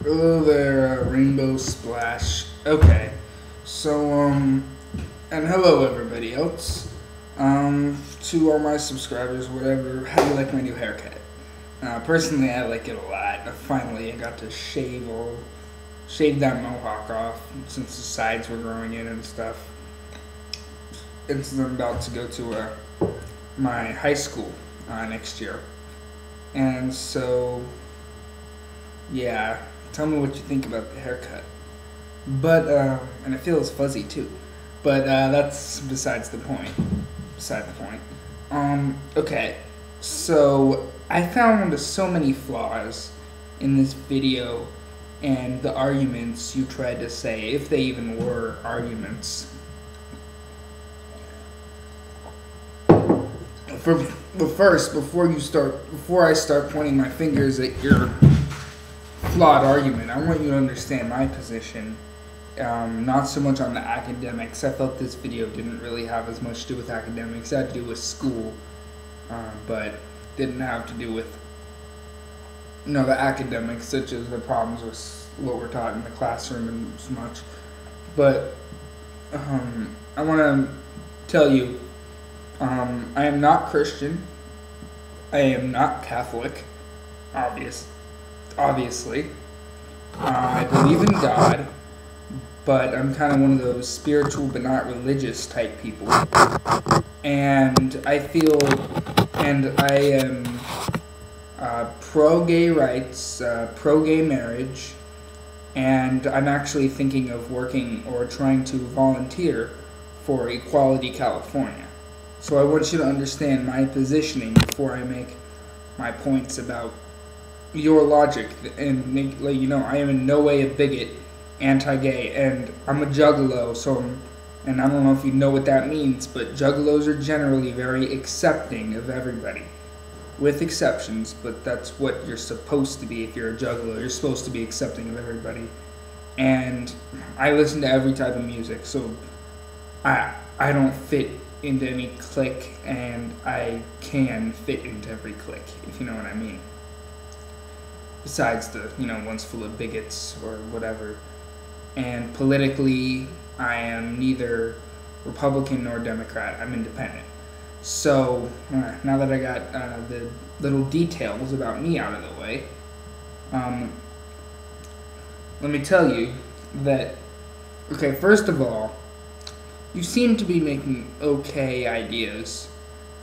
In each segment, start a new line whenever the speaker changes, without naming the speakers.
Hello there, Rainbow Splash. Okay, so, and hello everybody else. To all my subscribers, whatever, how do you like my new haircut? Personally, I like it a lot. I got to shave that mohawk off since the sides were growing in and stuff. And since I'm about to go to my high school next year. And so, yeah, tell me what you think about the haircut. But, and it feels fuzzy too. But that's besides the point. Okay, so I found so many flaws in this video and the arguments you tried to say, if they even were arguments. But first, before I start pointing my fingers at your flawed argument, I want you to understand my position. Not so much on the academics. I felt this video didn't really have as much to do with academics. It had to do with school, but didn't have to do with the academics, such as the problems with what we're taught in the classroom and so much. But I want to tell you, I am not Christian. I am not Catholic. Obviously, I believe in God. But I'm kind of one of those spiritual but not religious type people. And I am pro-gay rights, pro-gay marriage, and I'm actually thinking of working or trying to volunteer for Equality California. So I want you to understand my positioning before I make my points about your logic and let you know I am in no way a bigot, anti-gay, and I'm a juggalo, and I don't know if you know what that means, but juggalos are generally very accepting of everybody, with exceptions, but that's what you're supposed to be. If you're a juggalo, you're supposed to be accepting of everybody. And I listen to every type of music, so I don't fit into any clique, and I can fit into every clique, if you know what I mean. Besides the, ones full of bigots or whatever. And politically, I am neither Republican nor Democrat. I'm independent. So, now that I got the little details about me out of the way, let me tell you that, okay, first of all, you seem to be making okay ideas.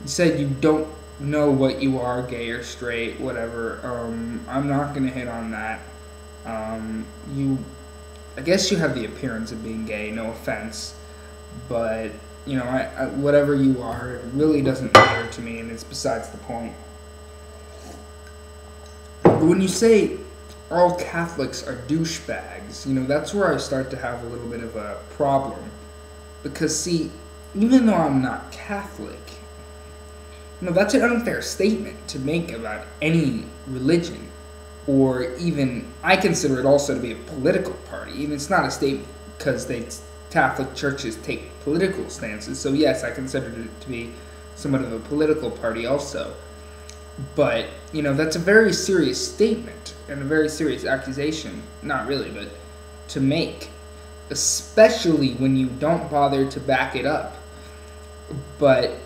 You said you don't know what you are, gay or straight, whatever. I'm not going to hit on that. I guess you have the appearance of being gay, no offense, but, whatever you are, it really doesn't matter to me, and it's besides the point. But when you say all Catholics are douchebags, that's where I start to have a little bit of a problem. Because, see, even though I'm not Catholic, that's an unfair statement to make about any religion. Or even, I consider it also to be a political party. Even it's not a statement because Catholic churches take political stances. So yes, I consider it to be somewhat of a political party also. But, that's a very serious statement and a very serious accusation. Not really, but to make. Especially when you don't bother to back it up. But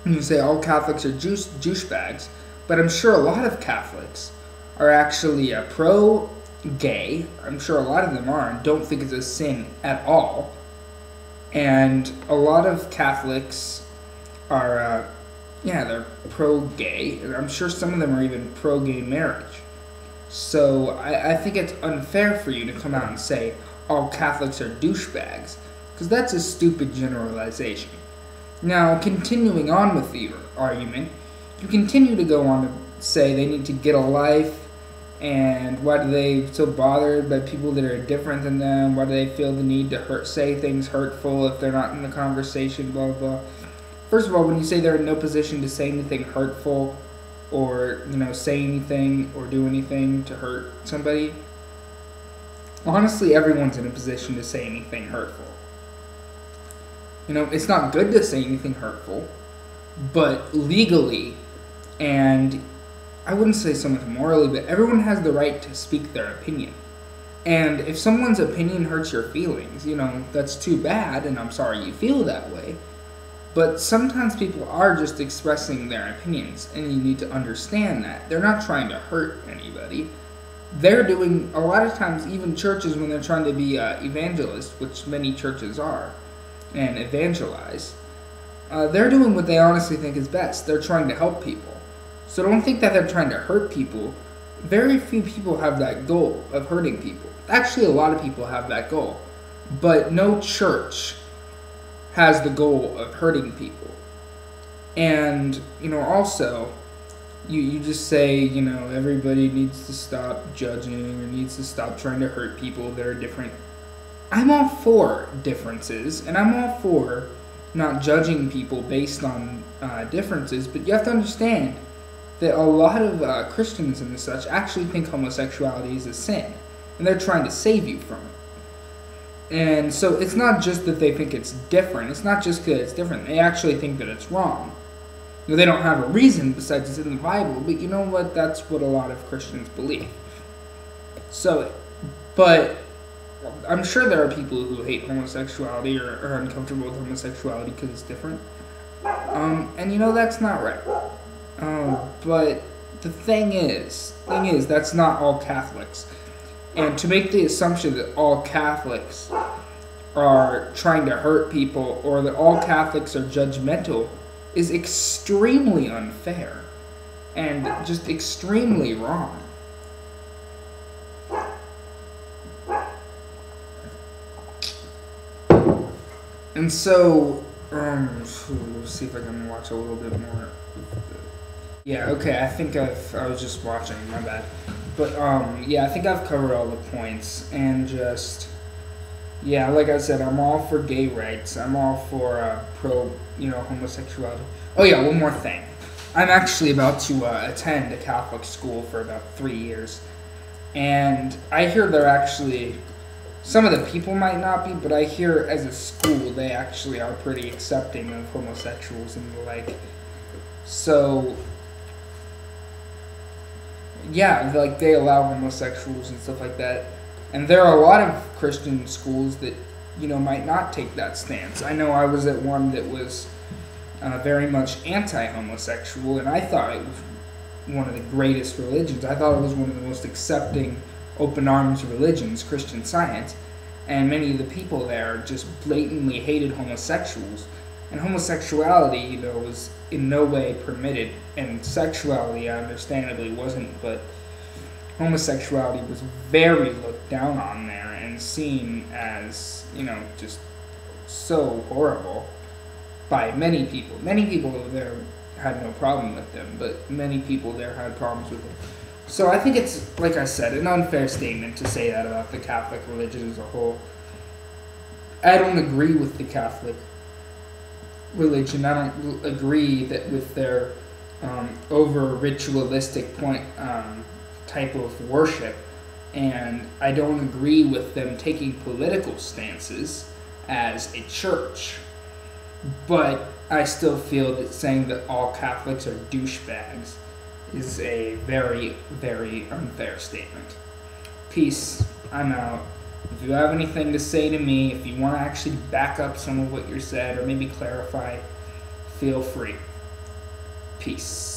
you say all Catholics are douchebags. But I'm sure a lot of Catholics are actually pro-gay. I'm sure a lot of them are and don't think it's a sin at all. And a lot of Catholics are, they're pro-gay. And I'm sure some of them are even pro-gay marriage. So I think it's unfair for you to come out and say all Catholics are douchebags, because that's a stupid generalization. Now, continuing on with the argument, you continue to go on to say they need to get a life. And why do they so bothered by people that are different than them? Why do they feel the need to say things hurtful if they're not in the conversation, blah, blah. First of all, when you say they're in no position to say anything hurtful or, say anything or do anything to hurt somebody, honestly, everyone's in a position to say anything hurtful. It's not good to say anything hurtful, but legally and I wouldn't say so much morally, but everyone has the right to speak their opinion. And if someone's opinion hurts your feelings, that's too bad, and I'm sorry you feel that way. But sometimes people are just expressing their opinions, and you need to understand that. They're not trying to hurt anybody. They're doing, a lot of times, even churches, when they're trying to be evangelists, which many churches are, and evangelize, they're doing what they honestly think is best. They're trying to help people. So don't think that they're trying to hurt people. Very few people have that goal of hurting people. Actually, a lot of people have that goal. But no church has the goal of hurting people. And, also, you just say, everybody needs to stop judging or needs to stop trying to hurt people that are different. I'm all for differences, and I'm all for not judging people based on differences, but you have to understand that a lot of Christians and such actually think homosexuality is a sin, and they're trying to save you from it. And so it's not just that they think it's different. It's not just because it's different. They actually think that it's wrong. They don't have a reason besides it's in the Bible, but you know what? That's what a lot of Christians believe. So, but I'm sure there are people who hate homosexuality or are uncomfortable with homosexuality because it's different. And that's not right. But the thing is, that's not all Catholics. And to make the assumption that all Catholics are trying to hurt people or that all Catholics are judgmental is extremely unfair and just extremely wrong. And so, let's see if I can watch a little bit more. Yeah, okay, I was just watching, my bad. But, I think I've covered all the points, and like I said, I'm all for gay rights. I'm all for, homosexuality. Oh yeah, one more thing. I'm actually about to attend a Catholic school for about 3 years, and I hear they're actually, some of the people might not be, but I hear as a school they actually are pretty accepting of homosexuals and the like. So, yeah, like they allow homosexuals and stuff like that. And there are a lot of Christian schools that, might not take that stance. I know I was at one that was very much anti-homosexual, and I thought it was one of the greatest religions. I thought it was one of the most accepting, open arms religions, Christian Science. And many of the people there just blatantly hated homosexuals. And homosexuality, was in no way permitted. And sexuality, understandably, wasn't. But homosexuality was very looked down on there and seen as, just so horrible by many people. Many people there had no problem with them, but many people there had problems with them. So I think it's, like I said, an unfair statement to say that about the Catholic religion as a whole. I don't agree with the Catholic religion. I don't agree that with their over ritualistic type of worship, and I don't agree with them taking political stances as a church. But I still feel that saying that all Catholics are douchebags is a very, very unfair statement. Peace. I'm out. If you have anything to say to me, if you want to actually back up some of what you said or maybe clarify, feel free. Peace.